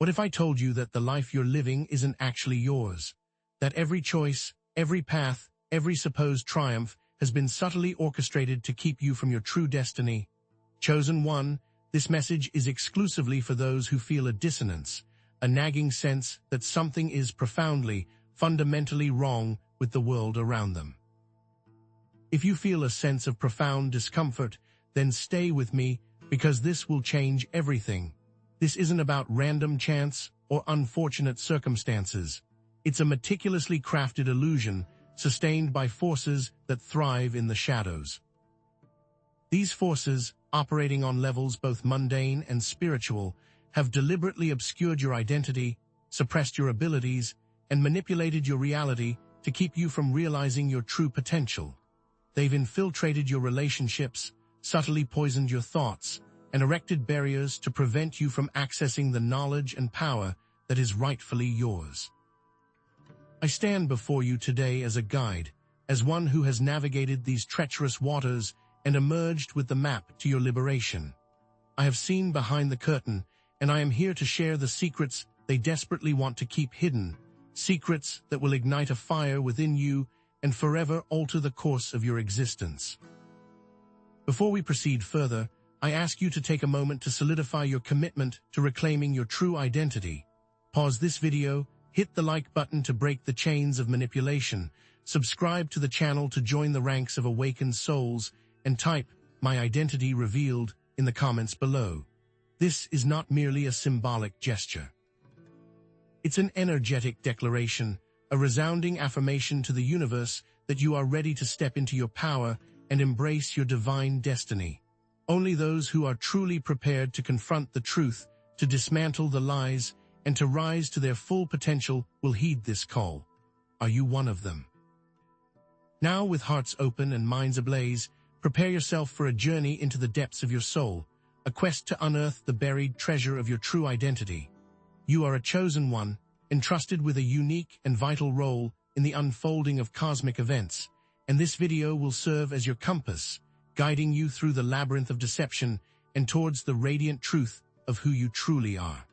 What if I told you that the life you're living isn't actually yours? That every choice, every path, every supposed triumph has been subtly orchestrated to keep you from your true destiny? Chosen one, this message is exclusively for those who feel a dissonance, a nagging sense that something is profoundly, fundamentally wrong with the world around them. If you feel a sense of profound discomfort, then stay with me, because this will change everything. This isn't about random chance or unfortunate circumstances. It's a meticulously crafted illusion, sustained by forces that thrive in the shadows. These forces, operating on levels both mundane and spiritual, have deliberately obscured your identity, suppressed your abilities, and manipulated your reality to keep you from realizing your true potential. They've infiltrated your relationships, subtly poisoned your thoughts, and erected barriers to prevent you from accessing the knowledge and power that is rightfully yours. I stand before you today as a guide, as one who has navigated these treacherous waters and emerged with the map to your liberation. I have seen behind the curtain, and I am here to share the secrets they desperately want to keep hidden, secrets that will ignite a fire within you and forever alter the course of your existence. Before we proceed further, I ask you to take a moment to solidify your commitment to reclaiming your true identity. Pause this video, hit the like button to break the chains of manipulation, subscribe to the channel to join the ranks of awakened souls, and type "My identity revealed" in the comments below. This is not merely a symbolic gesture. It's an energetic declaration, a resounding affirmation to the universe that you are ready to step into your power and embrace your divine destiny. Only those who are truly prepared to confront the truth, to dismantle the lies, and to rise to their full potential will heed this call. Are you one of them? Now, with hearts open and minds ablaze, prepare yourself for a journey into the depths of your soul, a quest to unearth the buried treasure of your true identity. You are a chosen one, entrusted with a unique and vital role in the unfolding of cosmic events, and this video will serve as your compass, guiding you through the labyrinth of deception and towards the radiant truth of who you truly are.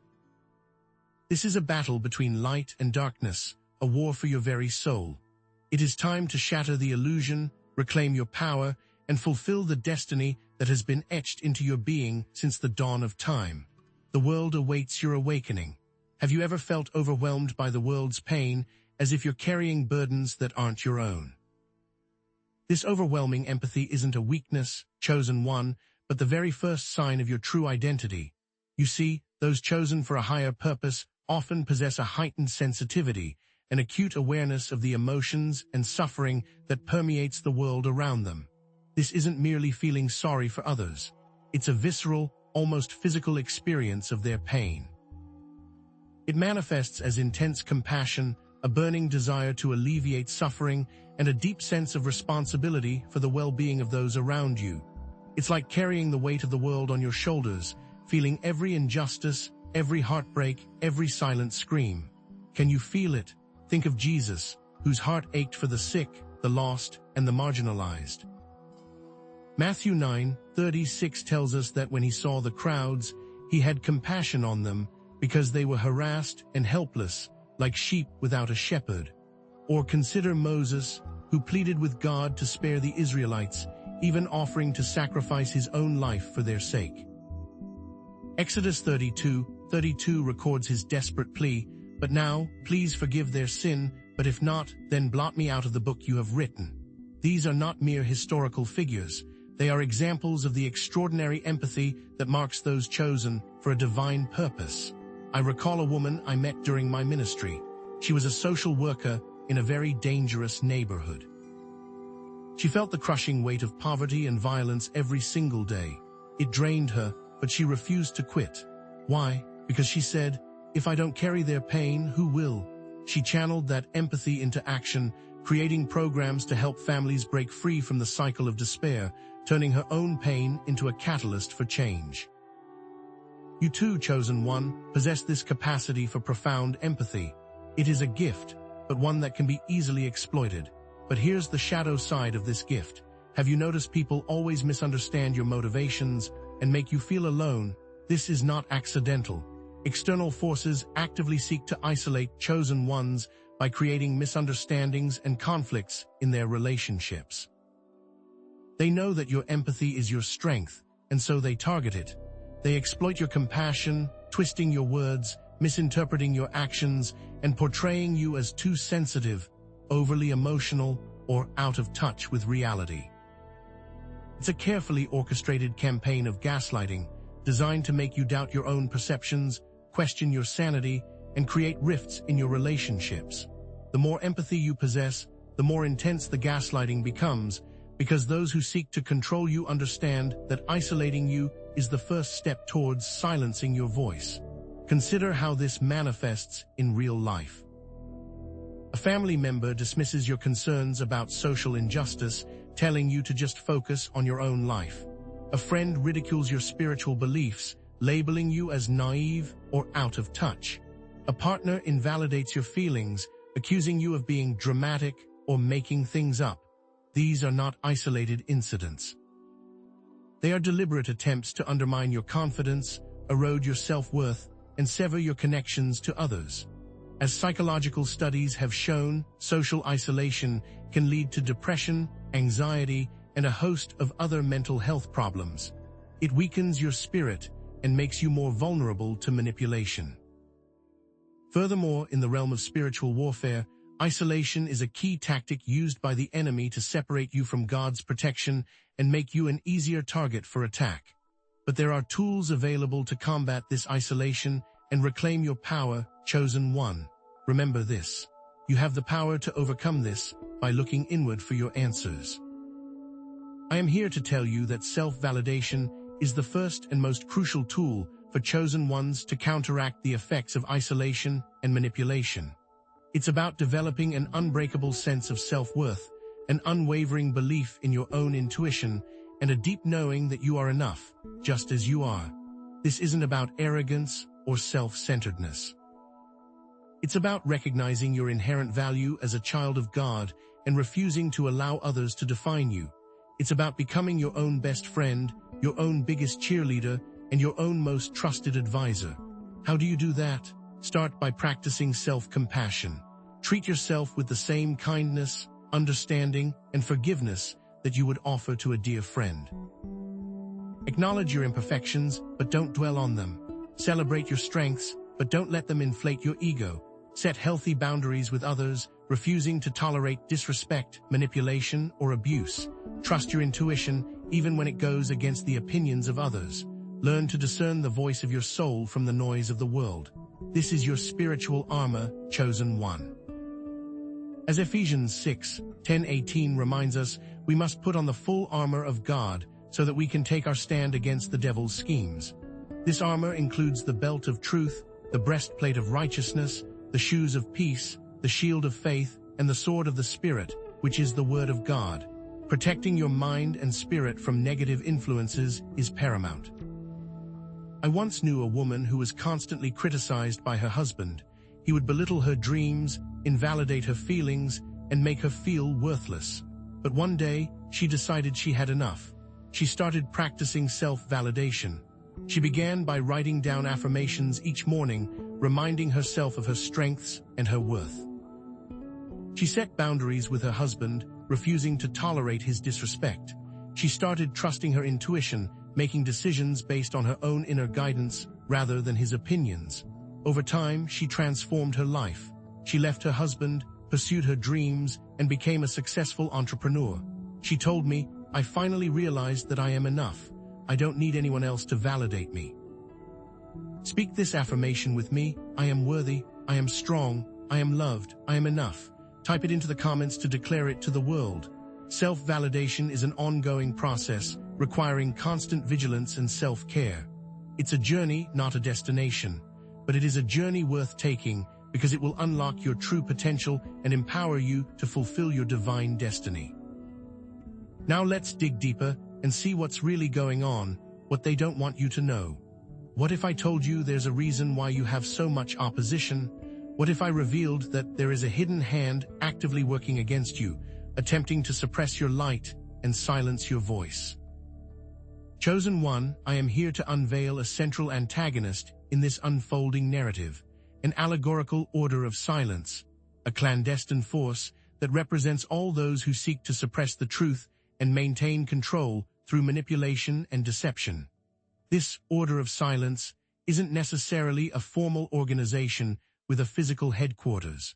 This is a battle between light and darkness, a war for your very soul. It is time to shatter the illusion, reclaim your power, and fulfill the destiny that has been etched into your being since the dawn of time. The world awaits your awakening. Have you ever felt overwhelmed by the world's pain, as if you're carrying burdens that aren't your own? This overwhelming empathy isn't a weakness, chosen one, but the very first sign of your true identity. You see, those chosen for a higher purpose often possess a heightened sensitivity, an acute awareness of the emotions and suffering that permeates the world around them. This isn't merely feeling sorry for others. It's a visceral, almost physical experience of their pain. It manifests as intense compassion, a burning desire to alleviate suffering, and a deep sense of responsibility for the well-being of those around you. It's like carrying the weight of the world on your shoulders, feeling every injustice, every heartbreak, every silent scream. Can you feel it? Think of Jesus, whose heart ached for the sick, the lost, and the marginalized. Matthew 9:36 tells us that when he saw the crowds, he had compassion on them, because they were harassed and helpless, like sheep without a shepherd. Or consider Moses, who pleaded with God to spare the Israelites, even offering to sacrifice his own life for their sake. Exodus 32:32 records his desperate plea, "But now, please forgive their sin, but if not, then blot me out of the book you have written." These are not mere historical figures. They are examples of the extraordinary empathy that marks those chosen for a divine purpose. I recall a woman I met during my ministry. She was a social worker in a very dangerous neighborhood. She felt the crushing weight of poverty and violence every single day. It drained her, but she refused to quit. Why? Because she said, "If I don't carry their pain, who will?" She channeled that empathy into action, creating programs to help families break free from the cycle of despair, turning her own pain into a catalyst for change. You too, chosen one, possess this capacity for profound empathy. It is a gift, but one that can be easily exploited. But here's the shadow side of this gift. Have you noticed people always misunderstand your motivations and make you feel alone? This is not accidental. External forces actively seek to isolate chosen ones by creating misunderstandings and conflicts in their relationships. They know that your empathy is your strength, and so they target it. They exploit your compassion, twisting your words, misinterpreting your actions, and portraying you as too sensitive, overly emotional, or out of touch with reality. It's a carefully orchestrated campaign of gaslighting, designed to make you doubt your own perceptions, question your sanity, and create rifts in your relationships. The more empathy you possess, the more intense the gaslighting becomes, because those who seek to control you understand that isolating you is the first step towards silencing your voice. Consider how this manifests in real life. A family member dismisses your concerns about social injustice, telling you to just focus on your own life. A friend ridicules your spiritual beliefs, labeling you as naive or out of touch. A partner invalidates your feelings, accusing you of being dramatic or making things up. These are not isolated incidents. They are deliberate attempts to undermine your confidence, erode your self-worth, and sever your connections to others. As psychological studies have shown, social isolation can lead to depression, anxiety, and a host of other mental health problems. It weakens your spirit and makes you more vulnerable to manipulation. Furthermore, in the realm of spiritual warfare, isolation is a key tactic used by the enemy to separate you from God's protection and make you an easier target for attack. But there are tools available to combat this isolation and reclaim your power, chosen one. Remember this: you have the power to overcome this by looking inward for your answers. I am here to tell you that self-validation is the first and most crucial tool for chosen ones to counteract the effects of isolation and manipulation. It's about developing an unbreakable sense of self-worth, an unwavering belief in your own intuition, and a deep knowing that you are enough, just as you are. This isn't about arrogance or self-centeredness. It's about recognizing your inherent value as a child of God and refusing to allow others to define you. It's about becoming your own best friend, your own biggest cheerleader, and your own most trusted advisor. How do you do that? Start by practicing self-compassion. Treat yourself with the same kindness, understanding, and forgiveness that you would offer to a dear friend. Acknowledge your imperfections, but don't dwell on them. Celebrate your strengths, but don't let them inflate your ego. Set healthy boundaries with others, refusing to tolerate disrespect, manipulation, or abuse. Trust your intuition, even when it goes against the opinions of others. Learn to discern the voice of your soul from the noise of the world. This is your spiritual armor, chosen one. As Ephesians 6:10-18 reminds us, we must put on the full armor of God so that we can take our stand against the devil's schemes. This armor includes the belt of truth, the breastplate of righteousness, the shoes of peace, the shield of faith, and the sword of the Spirit, which is the Word of God. Protecting your mind and spirit from negative influences is paramount. I once knew a woman who was constantly criticized by her husband. He would belittle her dreams, invalidate her feelings, and make her feel worthless. But one day, she decided she had enough. She started practicing self-validation. She began by writing down affirmations each morning, reminding herself of her strengths and her worth. She set boundaries with her husband, refusing to tolerate his disrespect. She started trusting her intuition, making decisions based on her own inner guidance rather than his opinions. Over time, she transformed her life. She left her husband, pursued her dreams, and became a successful entrepreneur. She told me, "I finally realized that I am enough. I don't need anyone else to validate me." Speak this affirmation with me: I am worthy, I am strong, I am loved, I am enough. Type it into the comments to declare it to the world. Self-validation is an ongoing process, requiring constant vigilance and self-care. It's a journey, not a destination, but it is a journey worth taking because it will unlock your true potential and empower you to fulfill your divine destiny. Now let's dig deeper and see what's really going on, what they don't want you to know. What if I told you there's a reason why you have so much opposition? What if I revealed that there is a hidden hand actively working against you, attempting to suppress your light and silence your voice? Chosen one, I am here to unveil a central antagonist in this unfolding narrative, an allegorical order of silence, a clandestine force that represents all those who seek to suppress the truth and maintain control through manipulation and deception. This order of silence isn't necessarily a formal organization with a physical headquarters.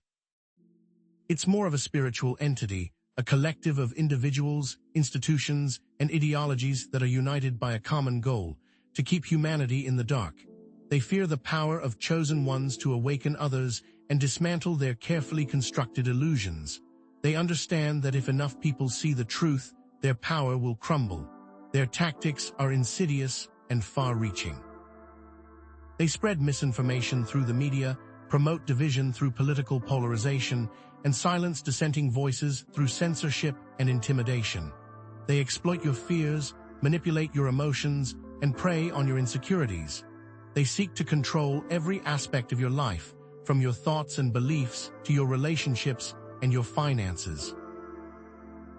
It's more of a spiritual entity, a collective of individuals, institutions, and ideologies that are united by a common goal, to keep humanity in the dark. They fear the power of chosen ones to awaken others and dismantle their carefully constructed illusions. They understand that if enough people see the truth, their power will crumble. Their tactics are insidious and far-reaching. They spread misinformation through the media, promote division through political polarization, and silence dissenting voices through censorship and intimidation. They exploit your fears, manipulate your emotions, and prey on your insecurities. They seek to control every aspect of your life, from your thoughts and beliefs to your relationships and your finances.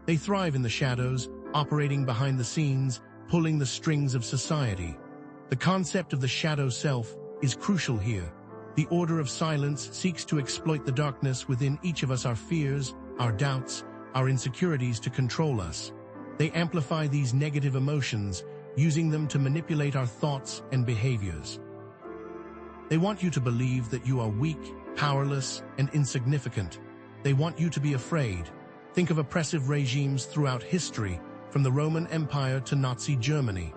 They thrive in the shadows, operating behind the scenes, pulling the strings of society. The concept of the shadow self is crucial here. The order of silence seeks to exploit the darkness within each of us, our fears, our doubts, our insecurities, to control us. They amplify these negative emotions, using them to manipulate our thoughts and behaviors. They want you to believe that you are weak, powerless, and insignificant. They want you to be afraid. Think of oppressive regimes throughout history, from the Roman Empire to Nazi Germany.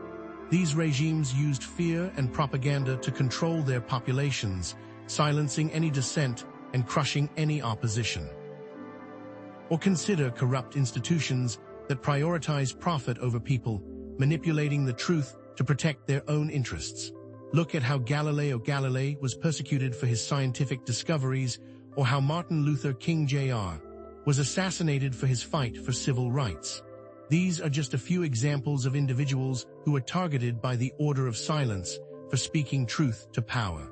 These regimes used fear and propaganda to control their populations, silencing any dissent and crushing any opposition. Or consider corrupt institutions that prioritize profit over people, manipulating the truth to protect their own interests. Look at how Galileo Galilei was persecuted for his scientific discoveries, or how Martin Luther King Jr. was assassinated for his fight for civil rights. These are just a few examples of individuals who were targeted by the order of silence for speaking truth to power.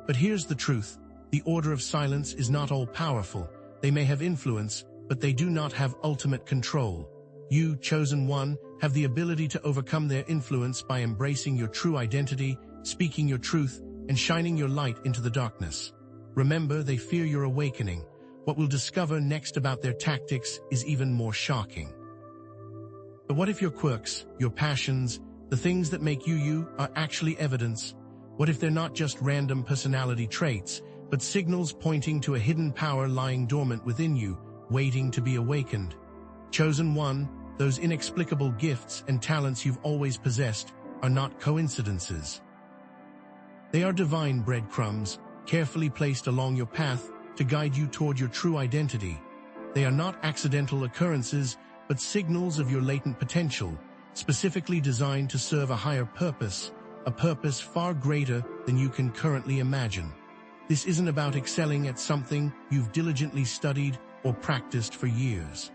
But here's the truth: the order of silence is not all-powerful. They may have influence, but they do not have ultimate control. You, chosen one, have the ability to overcome their influence by embracing your true identity, speaking your truth, and shining your light into the darkness. Remember, they fear your awakening. What we'll discover next about their tactics is even more shocking. But what if your quirks, your passions, the things that make you you, are actually evidence? What if they're not just random personality traits, but signals pointing to a hidden power lying dormant within you, waiting to be awakened? Chosen one, those inexplicable gifts and talents you've always possessed are not coincidences. They are divine breadcrumbs, carefully placed along your path to guide you toward your true identity. They are not accidental occurrences, but signals of your latent potential, specifically designed to serve a higher purpose, a purpose far greater than you can currently imagine. This isn't about excelling at something you've diligently studied or practiced for years.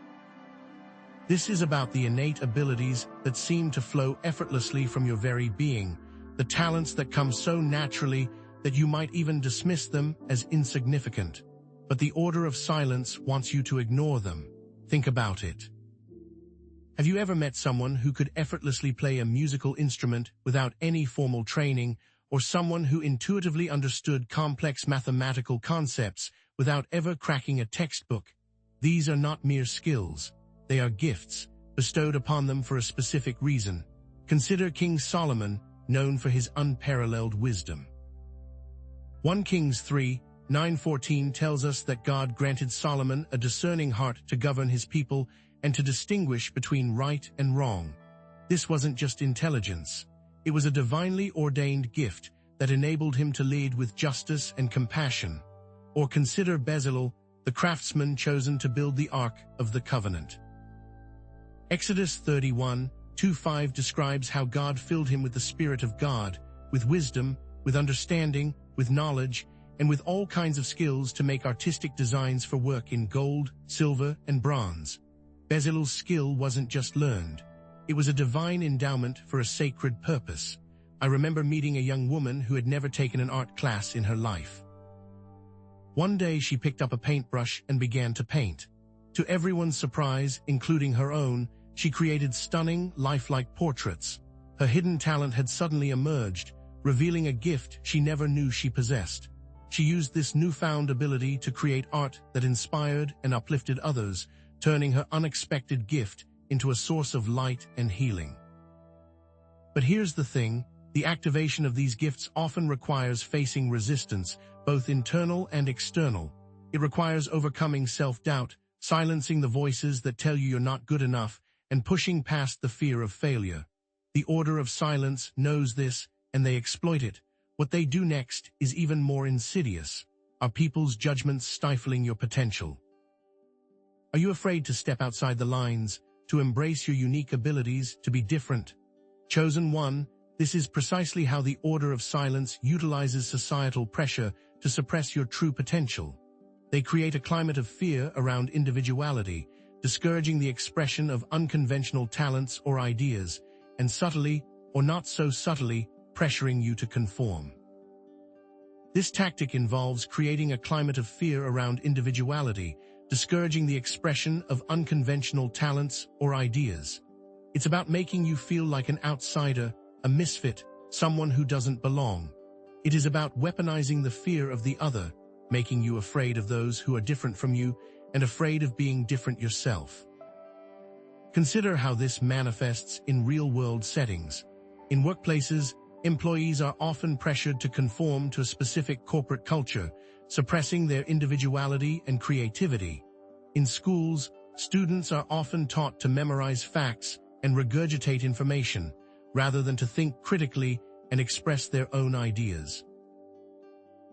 This is about the innate abilities that seem to flow effortlessly from your very being, the talents that come so naturally that you might even dismiss them as insignificant. But the order of silence wants you to ignore them. Think about it. Have you ever met someone who could effortlessly play a musical instrument without any formal training, or someone who intuitively understood complex mathematical concepts without ever cracking a textbook? These are not mere skills. They are gifts, bestowed upon them for a specific reason. Consider King Solomon, known for his unparalleled wisdom. 1 Kings 3:9-14 tells us that God granted Solomon a discerning heart to govern his people and to distinguish between right and wrong. This wasn't just intelligence. It was a divinely ordained gift that enabled him to lead with justice and compassion. Or consider Bezalel, the craftsman chosen to build the Ark of the Covenant. Exodus 31:2-5 describes how God filled him with the Spirit of God, with wisdom, with understanding, with knowledge, and with all kinds of skills to make artistic designs for work in gold, silver, and bronze. Bezalel's skill wasn't just learned. It was a divine endowment for a sacred purpose. I remember meeting a young woman who had never taken an art class in her life. One day she picked up a paintbrush and began to paint. To everyone's surprise, including her own, she created stunning, lifelike portraits. Her hidden talent had suddenly emerged, revealing a gift she never knew she possessed. She used this newfound ability to create art that inspired and uplifted others, turning her unexpected gift into a source of light and healing. But here's the thing, the activation of these gifts often requires facing resistance, both internal and external. It requires overcoming self-doubt, silencing the voices that tell you you're not good enough, and pushing past the fear of failure. The Order of Silence knows this, and they exploit it. What they do next is even more insidious. Are people's judgments stifling your potential? Are you afraid to step outside the lines, to embrace your unique abilities, to be different? Chosen one, this is precisely how the Order of Silence utilizes societal pressure to suppress your true potential. They create a climate of fear around individuality, discouraging the expression of unconventional talents or ideas, and subtly, or not so subtly, pressuring you to conform. This tactic involves creating a climate of fear around individuality, discouraging the expression of unconventional talents or ideas. It's about making you feel like an outsider, a misfit, someone who doesn't belong. It is about weaponizing the fear of the other, making you afraid of those who are different from you and afraid of being different yourself. Consider how this manifests in real-world settings. In workplaces, employees are often pressured to conform to a specific corporate culture, suppressing their individuality and creativity. In schools, students are often taught to memorize facts and regurgitate information, rather than to think critically and express their own ideas.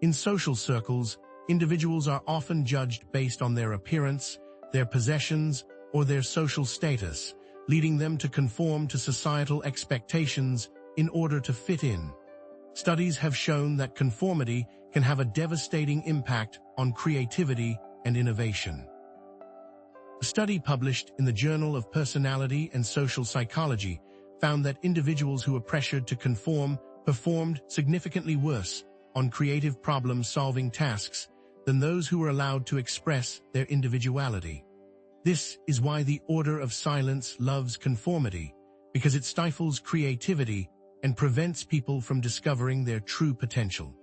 In social circles, individuals are often judged based on their appearance, their possessions, or their social status, leading them to conform to societal expectations in order to fit in. Studies have shown that conformity can have a devastating impact on creativity and innovation. A study published in the Journal of Personality and Social Psychology found that individuals who were pressured to conform performed significantly worse on creative problem-solving tasks than those who were allowed to express their individuality. This is why the Order of Silence loves conformity, because it stifles creativity and prevents people from discovering their true potential.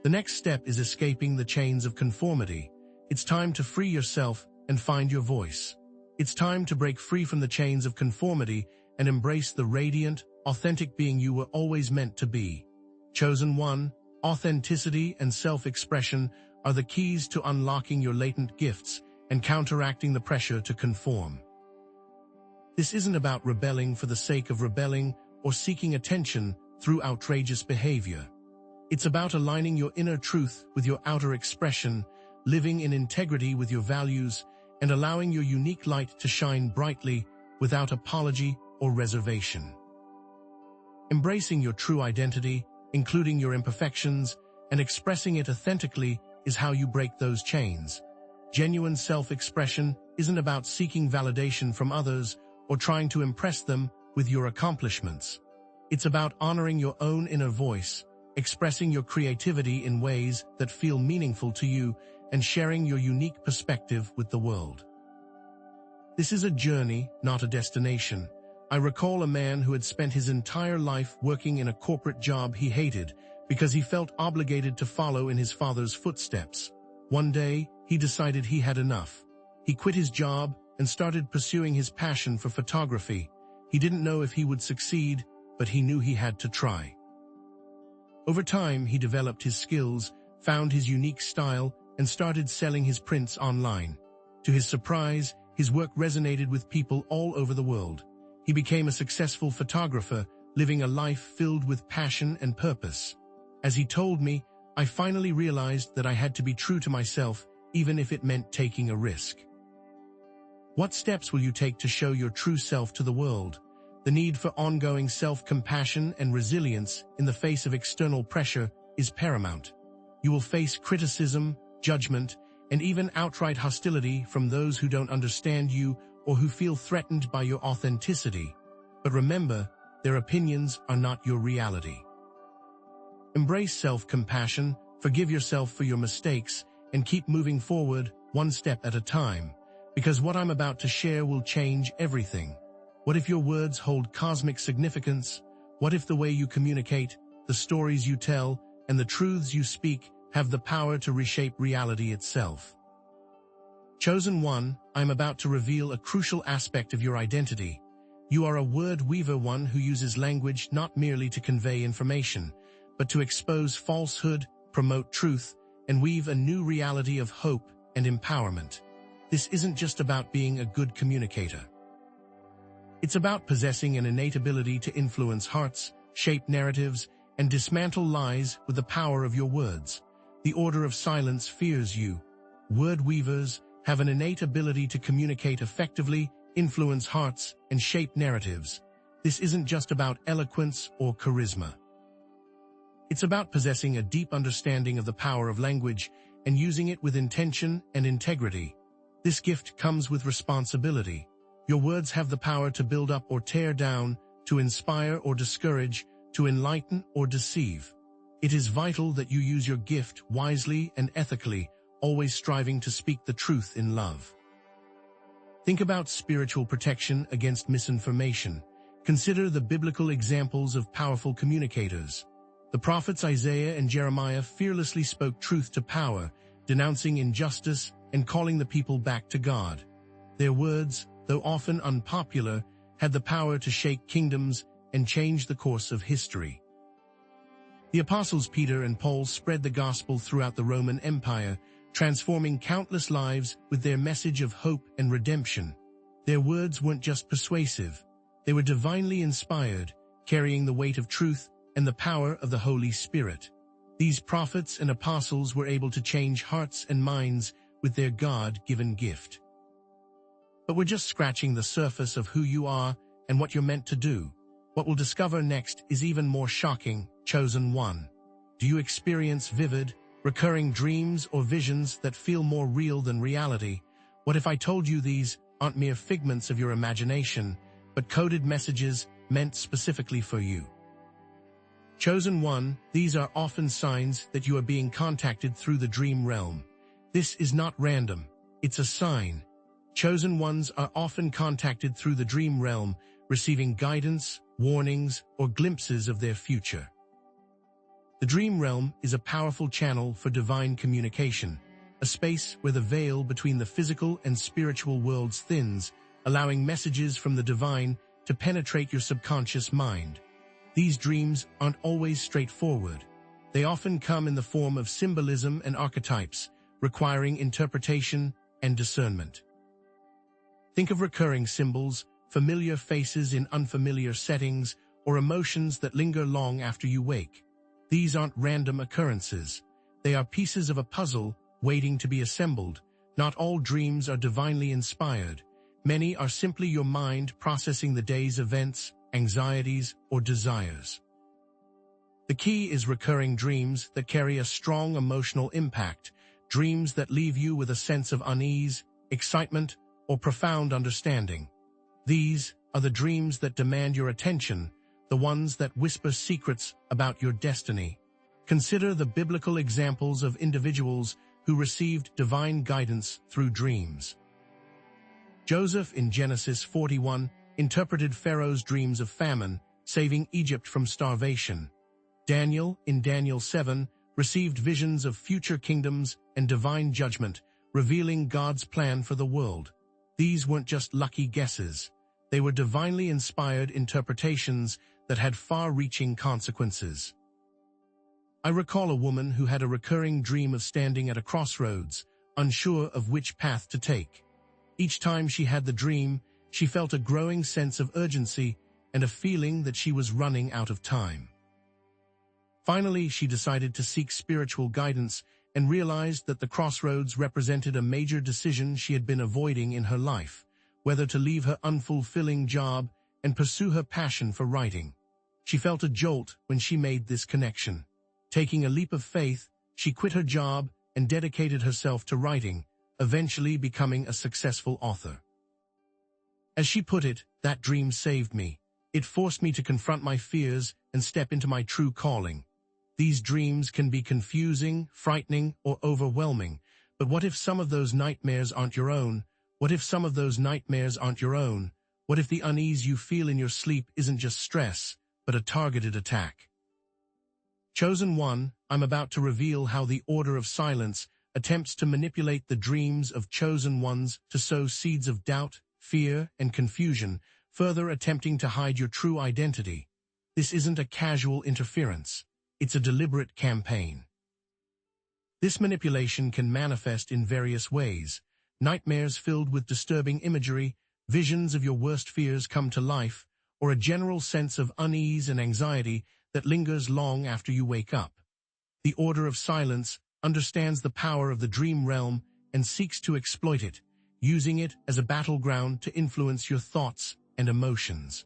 The next step is escaping the chains of conformity. It's time to free yourself and find your voice. It's time to break free from the chains of conformity and embrace the radiant, authentic being you were always meant to be. Chosen one, authenticity and self-expression are the keys to unlocking your latent gifts and counteracting the pressure to conform. This isn't about rebelling for the sake of rebelling or seeking attention through outrageous behavior. It's about aligning your inner truth with your outer expression, living in integrity with your values, and allowing your unique light to shine brightly without apology or reservation. Embracing your true identity, including your imperfections, and expressing it authentically is how you break those chains. Genuine self-expression isn't about seeking validation from others or trying to impress them with your accomplishments. It's about honoring your own inner voice, expressing your creativity in ways that feel meaningful to you, and sharing your unique perspective with the world. This is a journey, not a destination. I recall a man who had spent his entire life working in a corporate job he hated because he felt obligated to follow in his father's footsteps. One day, he decided he had enough. He quit his job and started pursuing his passion for photography. He didn't know if he would succeed, but he knew he had to try. Over time, he developed his skills, found his unique style, and started selling his prints online. To his surprise, his work resonated with people all over the world. He became a successful photographer, living a life filled with passion and purpose. As he told me, I finally realized that I had to be true to myself, even if it meant taking a risk. What steps will you take to show your true self to the world? The need for ongoing self-compassion and resilience in the face of external pressure is paramount. You will face criticism, judgment, and even outright hostility from those who don't understand you or who feel threatened by your authenticity. But remember, their opinions are not your reality. Embrace self-compassion, forgive yourself for your mistakes, and keep moving forward one step at a time, because what I'm about to share will change everything. What if your words hold cosmic significance? What if the way you communicate, the stories you tell, and the truths you speak have the power to reshape reality itself. Chosen One, I'm about to reveal a crucial aspect of your identity. You are a word weaver, one who uses language not merely to convey information, but to expose falsehood, promote truth, and weave a new reality of hope and empowerment. This isn't just about being a good communicator. It's about possessing an innate ability to influence hearts, shape narratives, and dismantle lies with the power of your words. The Order of Silence fears you. Word weavers have an innate ability to communicate effectively, influence hearts, and shape narratives. This isn't just about eloquence or charisma. It's about possessing a deep understanding of the power of language and using it with intention and integrity. This gift comes with responsibility. Your words have the power to build up or tear down, to inspire or discourage, to enlighten or deceive. It is vital that you use your gift wisely and ethically, always striving to speak the truth in love. Think about spiritual protection against misinformation. Consider the biblical examples of powerful communicators. The prophets Isaiah and Jeremiah fearlessly spoke truth to power, denouncing injustice and calling the people back to God. Their words, though often unpopular, had the power to shake kingdoms and change the course of history. The apostles Peter and Paul spread the gospel throughout the Roman Empire, transforming countless lives with their message of hope and redemption. Their words weren't just persuasive, they were divinely inspired, carrying the weight of truth and the power of the Holy Spirit. These prophets and apostles were able to change hearts and minds with their God-given gift. But we're just scratching the surface of who you are and what you're meant to do. What we'll discover next is even more shocking. Chosen One. Do you experience vivid, recurring dreams or visions that feel more real than reality? What if I told you these aren't mere figments of your imagination, but coded messages meant specifically for you? Chosen One, these are often signs that you are being contacted through the dream realm. This is not random, it's a sign. Chosen Ones are often contacted through the dream realm, receiving guidance, warnings, or glimpses of their future. The dream realm is a powerful channel for divine communication, a space where the veil between the physical and spiritual worlds thins, allowing messages from the divine to penetrate your subconscious mind. These dreams aren't always straightforward. They often come in the form of symbolism and archetypes, requiring interpretation and discernment. Think of recurring symbols, familiar faces in unfamiliar settings, or emotions that linger long after you wake. These aren't random occurrences. They are pieces of a puzzle waiting to be assembled. Not all dreams are divinely inspired. Many are simply your mind processing the day's events, anxieties, or desires. The key is recurring dreams that carry a strong emotional impact, dreams that leave you with a sense of unease, excitement, or profound understanding. These are the dreams that demand your attention, the ones that whisper secrets about your destiny. Consider the biblical examples of individuals who received divine guidance through dreams. Joseph in Genesis 41 interpreted Pharaoh's dreams of famine, saving Egypt from starvation. Daniel in Daniel 7 received visions of future kingdoms and divine judgment, revealing God's plan for the world. These weren't just lucky guesses. They were divinely inspired interpretations that had far-reaching consequences. I recall a woman who had a recurring dream of standing at a crossroads, unsure of which path to take. Each time she had the dream, she felt a growing sense of urgency and a feeling that she was running out of time. Finally, she decided to seek spiritual guidance and realized that the crossroads represented a major decision she had been avoiding in her life, whether to leave her unfulfilling job and pursue her passion for writing. She felt a jolt when she made this connection. Taking a leap of faith, she quit her job and dedicated herself to writing, eventually becoming a successful author. As she put it, that dream saved me. It forced me to confront my fears and step into my true calling. These dreams can be confusing, frightening, or overwhelming, but what if some of those nightmares aren't your own? What if some of those nightmares aren't your own? What if the unease you feel in your sleep isn't just stress, but a targeted attack? Chosen One, I'm about to reveal how the Order of Silence attempts to manipulate the dreams of chosen ones to sow seeds of doubt, fear, and confusion, further attempting to hide your true identity. This isn't a casual interference. It's a deliberate campaign. This manipulation can manifest in various ways. Nightmares filled with disturbing imagery, visions of your worst fears come to life, or a general sense of unease and anxiety that lingers long after you wake up. The Order of Silence understands the power of the dream realm and seeks to exploit it, using it as a battleground to influence your thoughts and emotions.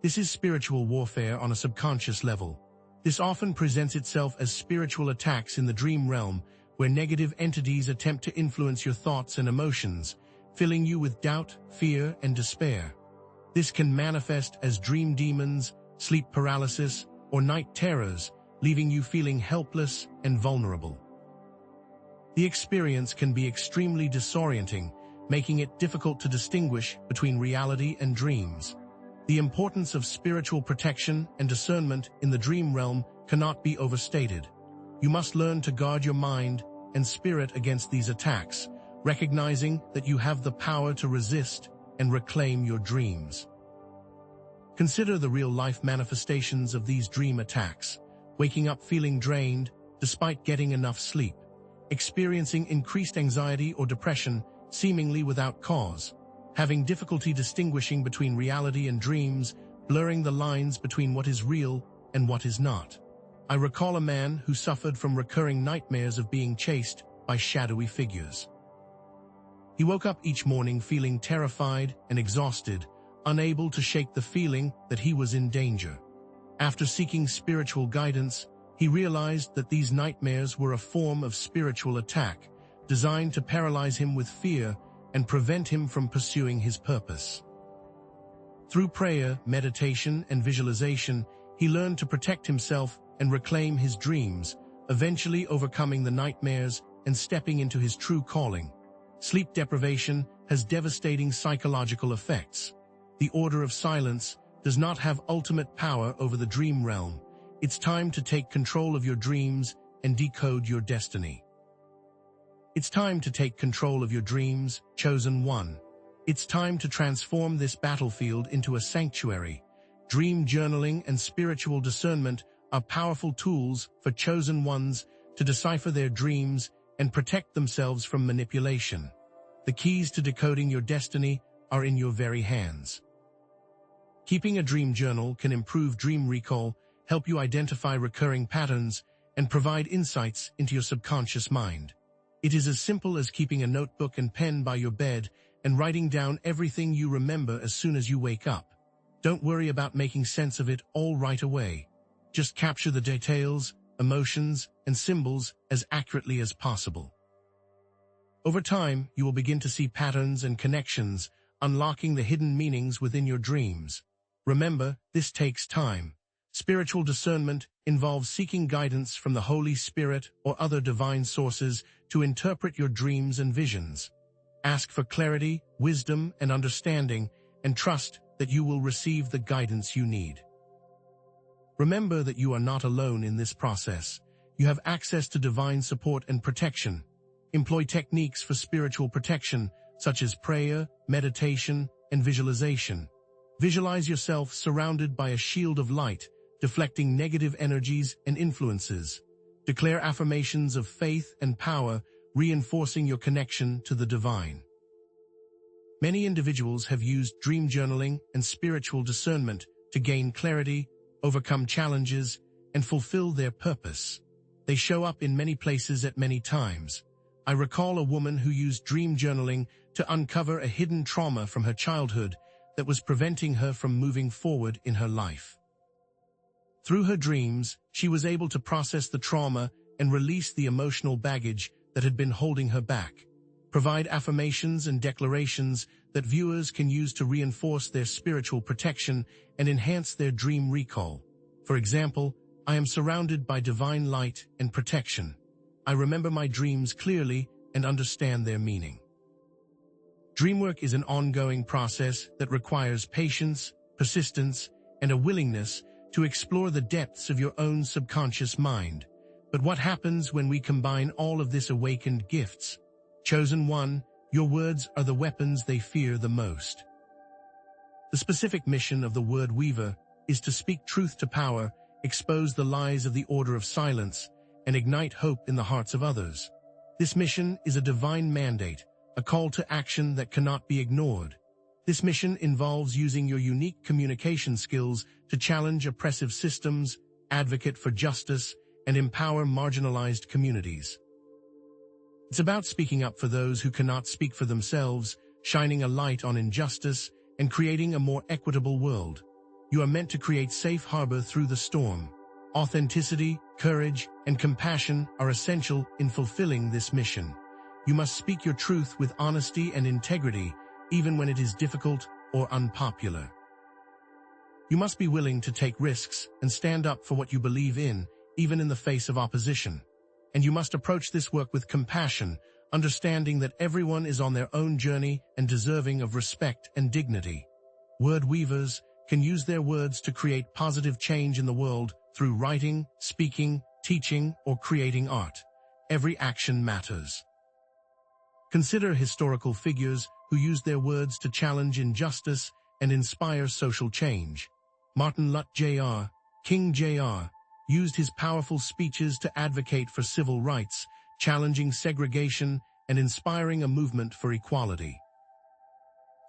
This is spiritual warfare on a subconscious level. This often presents itself as spiritual attacks in the dream realm, where negative entities attempt to influence your thoughts and emotions, filling you with doubt, fear, and despair. This can manifest as dream demons, sleep paralysis, or night terrors, leaving you feeling helpless and vulnerable. The experience can be extremely disorienting, making it difficult to distinguish between reality and dreams. The importance of spiritual protection and discernment in the dream realm cannot be overstated. You must learn to guard your mind and spirit against these attacks, recognizing that you have the power to resist and reclaim your dreams. Consider the real-life manifestations of these dream attacks: waking up feeling drained despite getting enough sleep, experiencing increased anxiety or depression seemingly without cause, having difficulty distinguishing between reality and dreams, blurring the lines between what is real and what is not. I recall a man who suffered from recurring nightmares of being chased by shadowy figures. He woke up each morning feeling terrified and exhausted, unable to shake the feeling that he was in danger. After seeking spiritual guidance, he realized that these nightmares were a form of spiritual attack, designed to paralyze him with fear and prevent him from pursuing his purpose. Through prayer, meditation, and visualization, he learned to protect himself and reclaim his dreams, eventually overcoming the nightmares and stepping into his true calling. Sleep deprivation has devastating psychological effects. The Order of Silence does not have ultimate power over the dream realm. It's time to take control of your dreams and decode your destiny. It's time to take control of your dreams, Chosen One. It's time to transform this battlefield into a sanctuary. Dream journaling and spiritual discernment are powerful tools for Chosen Ones to decipher their dreams and protect themselves from manipulation. The keys to decoding your destiny are in your very hands. Keeping a dream journal can improve dream recall, help you identify recurring patterns, and provide insights into your subconscious mind. It is as simple as keeping a notebook and pen by your bed and writing down everything you remember as soon as you wake up. Don't worry about making sense of it all right away. Just capture the details, emotions, and symbols as accurately as possible. Over time, you will begin to see patterns and connections, unlocking the hidden meanings within your dreams. Remember, this takes time. Spiritual discernment involves seeking guidance from the Holy Spirit or other divine sources to interpret your dreams and visions. Ask for clarity, wisdom, and understanding, and trust that you will receive the guidance you need. Remember that you are not alone in this process. You have access to divine support and protection. Employ techniques for spiritual protection, such as prayer, meditation, and visualization. Visualize yourself surrounded by a shield of light, deflecting negative energies and influences. Declare affirmations of faith and power, reinforcing your connection to the divine. Many individuals have used dream journaling and spiritual discernment to gain clarity, overcome challenges, and fulfill their purpose. They show up in many places at many times. I recall a woman who used dream journaling to uncover a hidden trauma from her childhood that was preventing her from moving forward in her life. Through her dreams, she was able to process the trauma and release the emotional baggage that had been holding her back. Provide affirmations and declarations that viewers can use to reinforce their spiritual protection and enhance their dream recall. For example, I am surrounded by divine light and protection. I remember my dreams clearly and understand their meaning. Dreamwork is an ongoing process that requires patience, persistence, and a willingness to explore the depths of your own subconscious mind. But what happens when we combine all of this awakened gifts? Chosen One, your words are the weapons they fear the most. The specific mission of the Word Weaver is to speak truth to power, expose the lies of the Order of Silence, and ignite hope in the hearts of others. This mission is a divine mandate, a call to action that cannot be ignored. This mission involves using your unique communication skills to challenge oppressive systems, advocate for justice, and empower marginalized communities. It's about speaking up for those who cannot speak for themselves, shining a light on injustice, and creating a more equitable world. You are meant to create safe harbor through the storm. Authenticity, courage, and compassion are essential in fulfilling this mission. You must speak your truth with honesty and integrity, even when it is difficult or unpopular. You must be willing to take risks and stand up for what you believe in, even in the face of opposition. And you must approach this work with compassion, understanding that everyone is on their own journey and deserving of respect and dignity. Word weavers can use their words to create positive change in the world through writing, speaking, teaching, or creating art. Every action matters. Consider historical figures who used their words to challenge injustice and inspire social change. Martin Luther Jr., King Jr., used his powerful speeches to advocate for civil rights, challenging segregation and inspiring a movement for equality.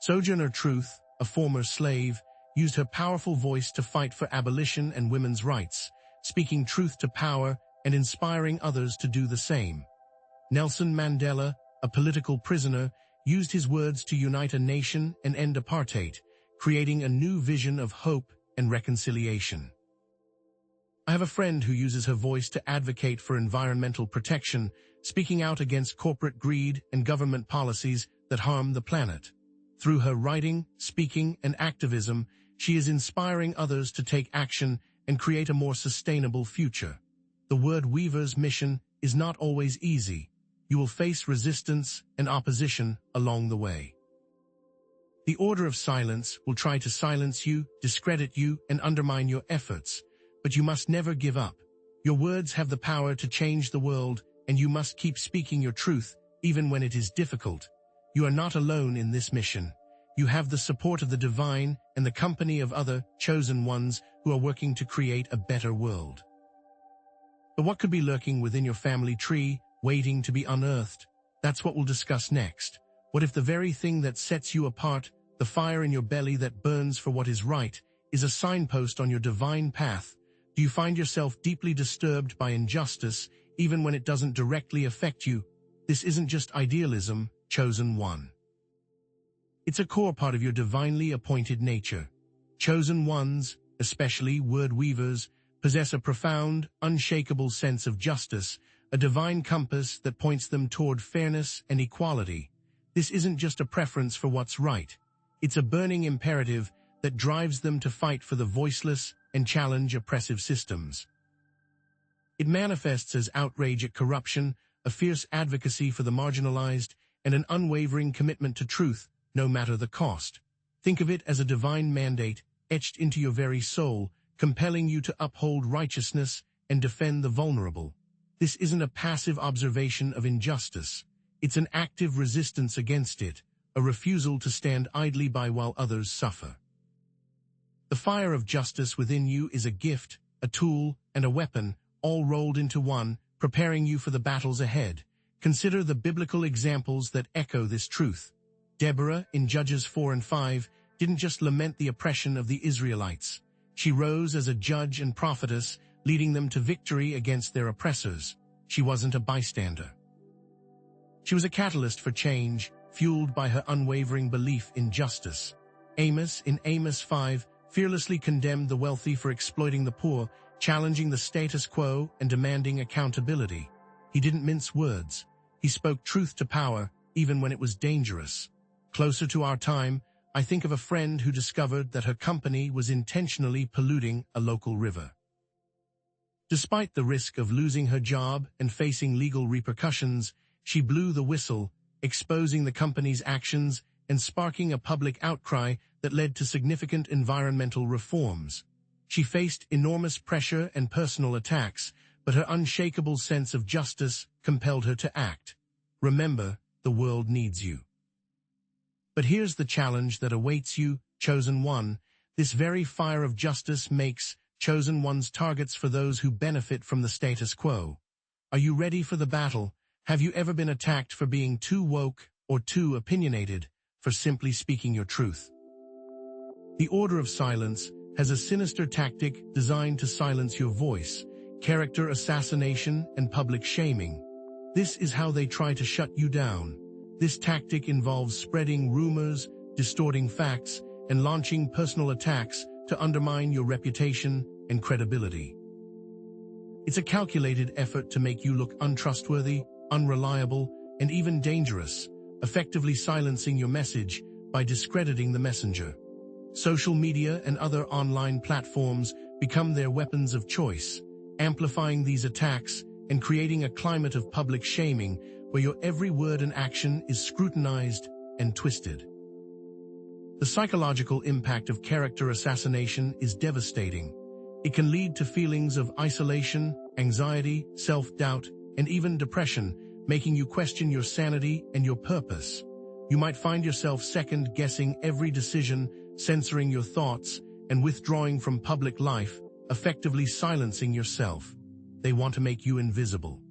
Sojourner Truth, a former slave, used her powerful voice to fight for abolition and women's rights, speaking truth to power and inspiring others to do the same. Nelson Mandela, a political prisoner, used his words to unite a nation and end apartheid, creating a new vision of hope and reconciliation. I have a friend who uses her voice to advocate for environmental protection, speaking out against corporate greed and government policies that harm the planet. Through her writing, speaking, and activism, she is inspiring others to take action and create a more sustainable future. The Word Weaver's mission is not always easy. You will face resistance and opposition along the way. The Order of Silence will try to silence you, discredit you, and undermine your efforts, but you must never give up. Your words have the power to change the world, and you must keep speaking your truth, even when it is difficult. You are not alone in this mission. You have the support of the divine and the company of other chosen ones who are working to create a better world. But what could be lurking within your family tree, waiting to be unearthed? That's what we'll discuss next. What if the very thing that sets you apart, the fire in your belly that burns for what is right, is a signpost on your divine path? Do you find yourself deeply disturbed by injustice, even when it doesn't directly affect you? This isn't just idealism, chosen one. It's a core part of your divinely appointed nature. Chosen ones, especially word weavers, possess a profound, unshakable sense of justice, a divine compass that points them toward fairness and equality. This isn't just a preference for what's right. It's a burning imperative that drives them to fight for the voiceless and challenge oppressive systems. It manifests as outrage at corruption, a fierce advocacy for the marginalized, and an unwavering commitment to truth, no matter the cost. Think of it as a divine mandate etched into your very soul, compelling you to uphold righteousness and defend the vulnerable. This isn't a passive observation of injustice. It's an active resistance against it, a refusal to stand idly by while others suffer. The fire of justice within you is a gift, a tool, and a weapon, all rolled into one, preparing you for the battles ahead. Consider the biblical examples that echo this truth. Deborah, in Judges 4 and 5, didn't just lament the oppression of the Israelites. She rose as a judge and prophetess, leading them to victory against their oppressors. She wasn't a bystander. She was a catalyst for change, fueled by her unwavering belief in justice. Amos, in Amos 5, fearlessly condemned the wealthy for exploiting the poor, challenging the status quo and demanding accountability. He didn't mince words. He spoke truth to power, even when it was dangerous. Closer to our time, I think of a friend who discovered that her company was intentionally polluting a local river. Despite the risk of losing her job and facing legal repercussions, she blew the whistle, exposing the company's actions and sparking a public outcry that led to significant environmental reforms. She faced enormous pressure and personal attacks, but her unshakable sense of justice compelled her to act. Remember, the world needs you. But here's the challenge that awaits you, Chosen One. This very fire of justice makes Chosen One's targets for those who benefit from the status quo. Are you ready for the battle? Have you ever been attacked for being too woke or too opinionated, for simply speaking your truth? The Order of Silence has a sinister tactic designed to silence your voice: character assassination and public shaming. This is how they try to shut you down. This tactic involves spreading rumors, distorting facts, and launching personal attacks to undermine your reputation and credibility. It's a calculated effort to make you look untrustworthy, unreliable, and even dangerous, effectively silencing your message by discrediting the messenger. Social media and other online platforms become their weapons of choice, amplifying these attacks and creating a climate of public shaming where your every word and action is scrutinized and twisted. The psychological impact of character assassination is devastating. It can lead to feelings of isolation, anxiety, self-doubt, and even depression, making you question your sanity and your purpose. You might find yourself second-guessing every decision, censoring your thoughts, and withdrawing from public life, effectively silencing yourself. They want to make you invisible.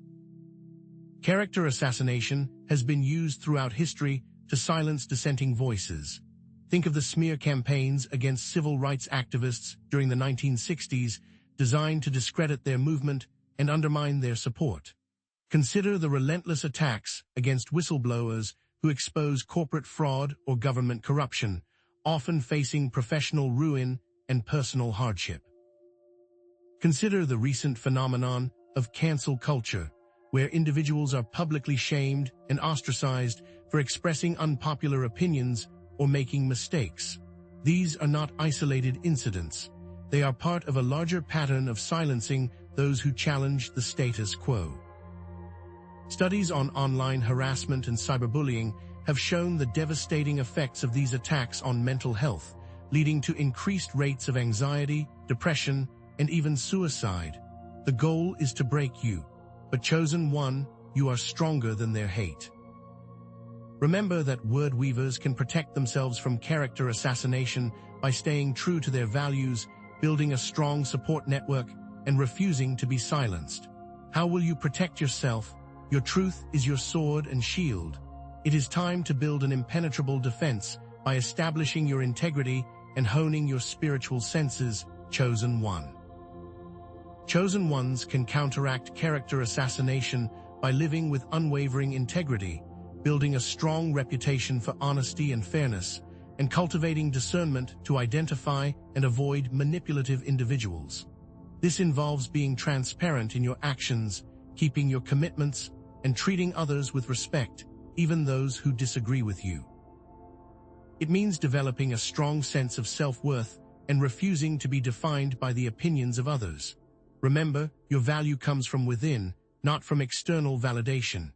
Character assassination has been used throughout history to silence dissenting voices. Think of the smear campaigns against civil rights activists during the 1960s, designed to discredit their movement and undermine their support. Consider the relentless attacks against whistleblowers who expose corporate fraud or government corruption, often facing professional ruin and personal hardship. Consider the recent phenomenon of cancel culture, where individuals are publicly shamed and ostracized for expressing unpopular opinions or making mistakes. These are not isolated incidents. They are part of a larger pattern of silencing those who challenge the status quo. Studies on online harassment and cyberbullying have shown the devastating effects of these attacks on mental health, leading to increased rates of anxiety, depression, and even suicide. The goal is to break you, but Chosen One, you are stronger than their hate. Remember that word weavers can protect themselves from character assassination by staying true to their values, building a strong support network, and refusing to be silenced. How will you protect yourself? Your truth is your sword and shield. It is time to build an impenetrable defense by establishing your integrity and honing your spiritual senses, Chosen One. Chosen Ones can counteract character assassination by living with unwavering integrity, building a strong reputation for honesty and fairness, and cultivating discernment to identify and avoid manipulative individuals. This involves being transparent in your actions, keeping your commitments, and treating others with respect, even those who disagree with you. It means developing a strong sense of self-worth and refusing to be defined by the opinions of others. Remember, your value comes from within, not from external validation.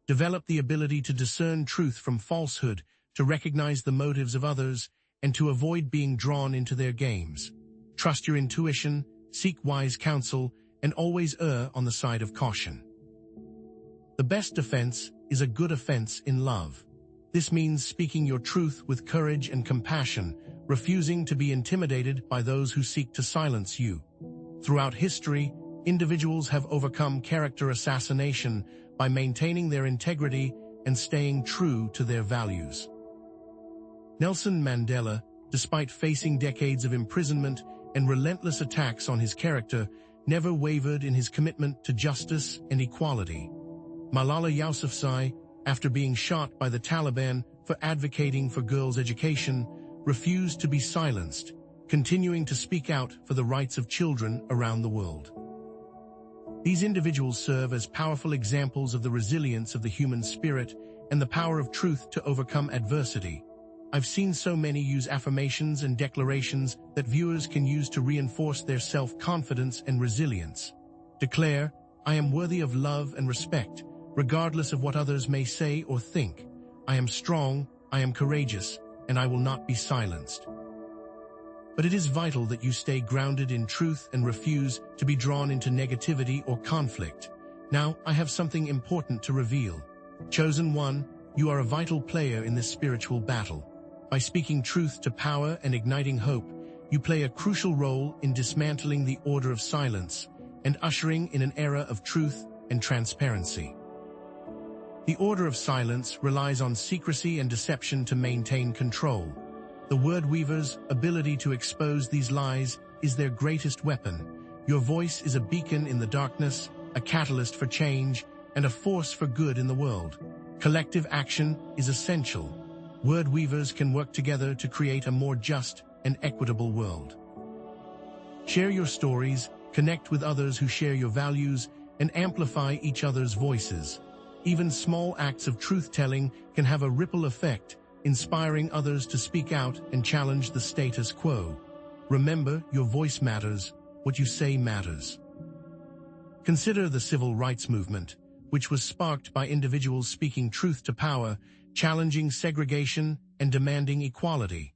Develop the ability to discern truth from falsehood, to recognize the motives of others, and to avoid being drawn into their games. Trust your intuition, seek wise counsel, and always err on the side of caution. The best defense is a good offense in love. This means speaking your truth with courage and compassion, refusing to be intimidated by those who seek to silence you. Throughout history, individuals have overcome character assassination by maintaining their integrity and staying true to their values. Nelson Mandela, despite facing decades of imprisonment and relentless attacks on his character, never wavered in his commitment to justice and equality. Malala Yousafzai, after being shot by the Taliban for advocating for girls' education, refused to be silenced, continuing to speak out for the rights of children around the world. These individuals serve as powerful examples of the resilience of the human spirit and the power of truth to overcome adversity. I've seen so many use affirmations and declarations that viewers can use to reinforce their self-confidence and resilience. Declare, "I am worthy of love and respect, regardless of what others may say or think. I am strong, I am courageous, and I will not be silenced." But it is vital that you stay grounded in truth and refuse to be drawn into negativity or conflict. Now, I have something important to reveal. Chosen One, you are a vital player in this spiritual battle. By speaking truth to power and igniting hope, you play a crucial role in dismantling the order of silence and ushering in an era of truth and transparency. The order of silence relies on secrecy and deception to maintain control. The word weaver's ability to expose these lies is their greatest weapon. Your voice is a beacon in the darkness, a catalyst for change, and a force for good in the world. Collective action is essential. Word weavers can work together to create a more just and equitable world. Share your stories, connect with others who share your values, and amplify each other's voices. Even small acts of truth-telling can have a ripple effect, inspiring others to speak out and challenge the status quo. Remember, your voice matters, what you say matters. Consider the civil rights movement, which was sparked by individuals speaking truth to power, challenging segregation and demanding equality.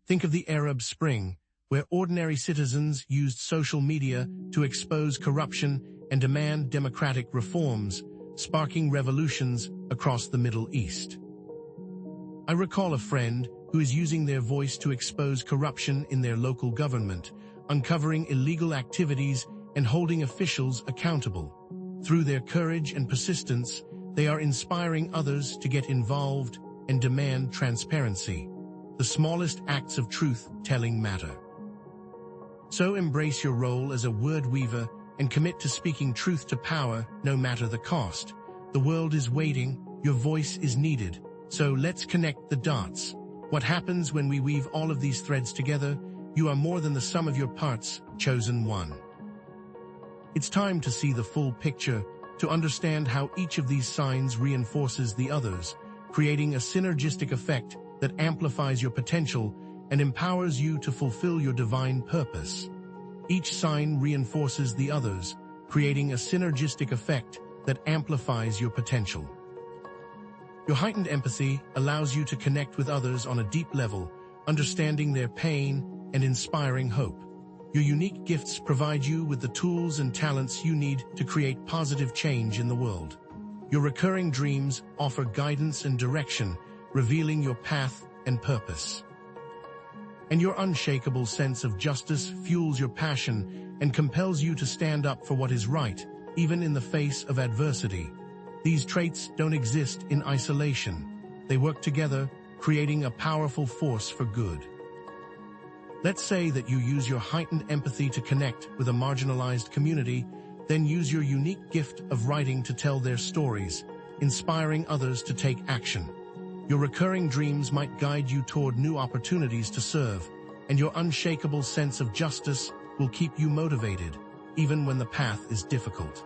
Think of the Arab Spring, where ordinary citizens used social media to expose corruption and demand democratic reforms, sparking revolutions across the Middle East. I recall a friend who is using their voice to expose corruption in their local government, uncovering illegal activities and holding officials accountable. Through their courage and persistence, they are inspiring others to get involved and demand transparency. The smallest acts of truth-telling matter. So embrace your role as a word weaver and commit to speaking truth to power no matter the cost. The world is waiting, your voice is needed, so let's connect the dots. What happens when we weave all of these threads together? You are more than the sum of your parts, chosen one. It's time to see the full picture, to understand how each of these signs reinforces the others, creating a synergistic effect that amplifies your potential and empowers you to fulfill your divine purpose. Each sign reinforces the others, creating a synergistic effect that amplifies your potential. Your heightened empathy allows you to connect with others on a deep level, understanding their pain and inspiring hope. Your unique gifts provide you with the tools and talents you need to create positive change in the world. Your recurring dreams offer guidance and direction, revealing your path and purpose. And your unshakable sense of justice fuels your passion and compels you to stand up for what is right, even in the face of adversity. These traits don't exist in isolation. They work together, creating a powerful force for good. Let's say that you use your heightened empathy to connect with a marginalized community, then use your unique gift of writing to tell their stories, inspiring others to take action. Your recurring dreams might guide you toward new opportunities to serve, and your unshakable sense of justice will keep you motivated, even when the path is difficult.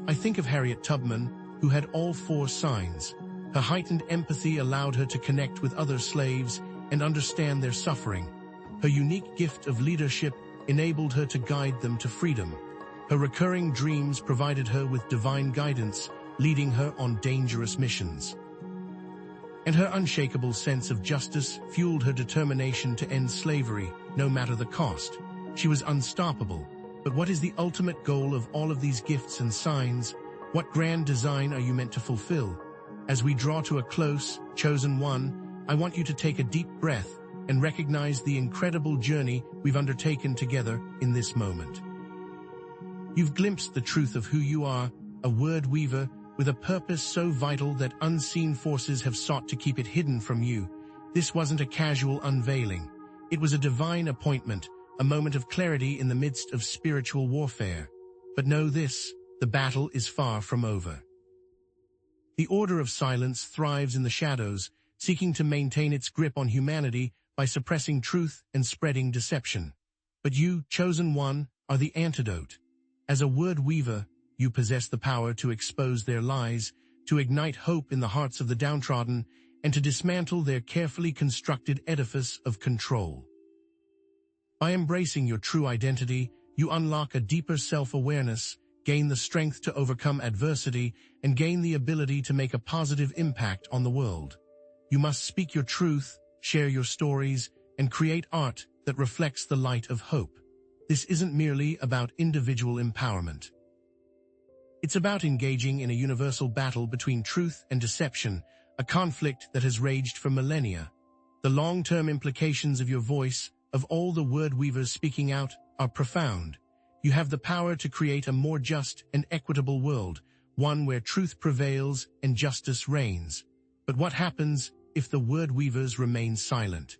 I think of Harriet Tubman, who had all four signs. Her heightened empathy allowed her to connect with other slaves and understand their suffering. Her unique gift of leadership enabled her to guide them to freedom. Her recurring dreams provided her with divine guidance, leading her on dangerous missions. And her unshakable sense of justice fueled her determination to end slavery, no matter the cost. She was unstoppable. But what is the ultimate goal of all of these gifts and signs? What grand design are you meant to fulfill? As we draw to a close, chosen one, I want you to take a deep breath and recognize the incredible journey we've undertaken together in this moment. You've glimpsed the truth of who you are, a word weaver with a purpose so vital that unseen forces have sought to keep it hidden from you. This wasn't a casual unveiling. It was a divine appointment, a moment of clarity in the midst of spiritual warfare. But know this, the battle is far from over. The Order of Silence thrives in the shadows, seeking to maintain its grip on humanity by suppressing truth and spreading deception. But you, chosen one, are the antidote. As a word weaver, you possess the power to expose their lies, to ignite hope in the hearts of the downtrodden, and to dismantle their carefully constructed edifice of control. By embracing your true identity, you unlock a deeper self-awareness, gain the strength to overcome adversity, and gain the ability to make a positive impact on the world. You must speak your truth, share your stories, and create art that reflects the light of hope. This isn't merely about individual empowerment. It's about engaging in a universal battle between truth and deception, a conflict that has raged for millennia. The long-term implications of your voice, of all the word weavers speaking out, are profound. You have the power to create a more just and equitable world, one where truth prevails and justice reigns. But what happens if the word weavers remain silent?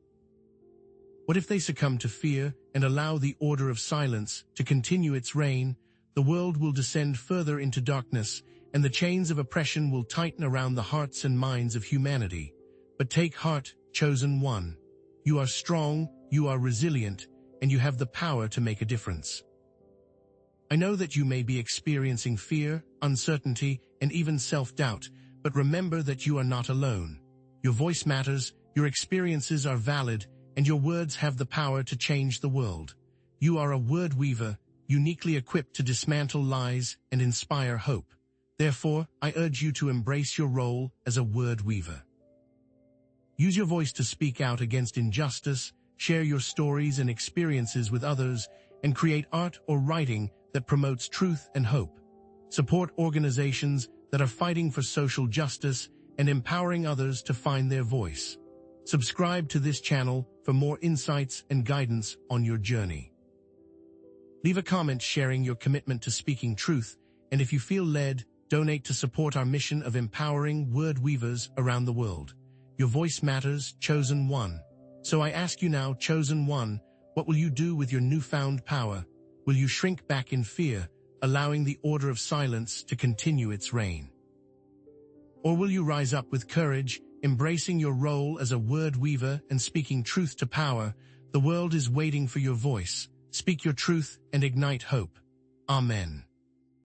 What if they succumb to fear and allow the order of silence to continue its reign? The world will descend further into darkness, and the chains of oppression will tighten around the hearts and minds of humanity. But take heart, chosen one. You are strong, you are resilient, and you have the power to make a difference. I know that you may be experiencing fear, uncertainty, and even self-doubt, but remember that you are not alone. Your voice matters, your experiences are valid, and your words have the power to change the world. You are a word weaver, uniquely equipped to dismantle lies and inspire hope. Therefore, I urge you to embrace your role as a word weaver. Use your voice to speak out against injustice, share your stories and experiences with others, and create art or writing that promotes truth and hope. Support organizations that are fighting for social justice and empowering others to find their voice. Subscribe to this channel for more insights and guidance on your journey. Leave a comment sharing your commitment to speaking truth, and if you feel led, donate to support our mission of empowering word weavers around the world. Your voice matters, chosen one. So I ask you now, chosen one, what will you do with your newfound power? Will you shrink back in fear, allowing the order of silence to continue its reign? Or will you rise up with courage, embracing your role as a word weaver and speaking truth to power? The world is waiting for your voice. Speak your truth and ignite hope. Amen.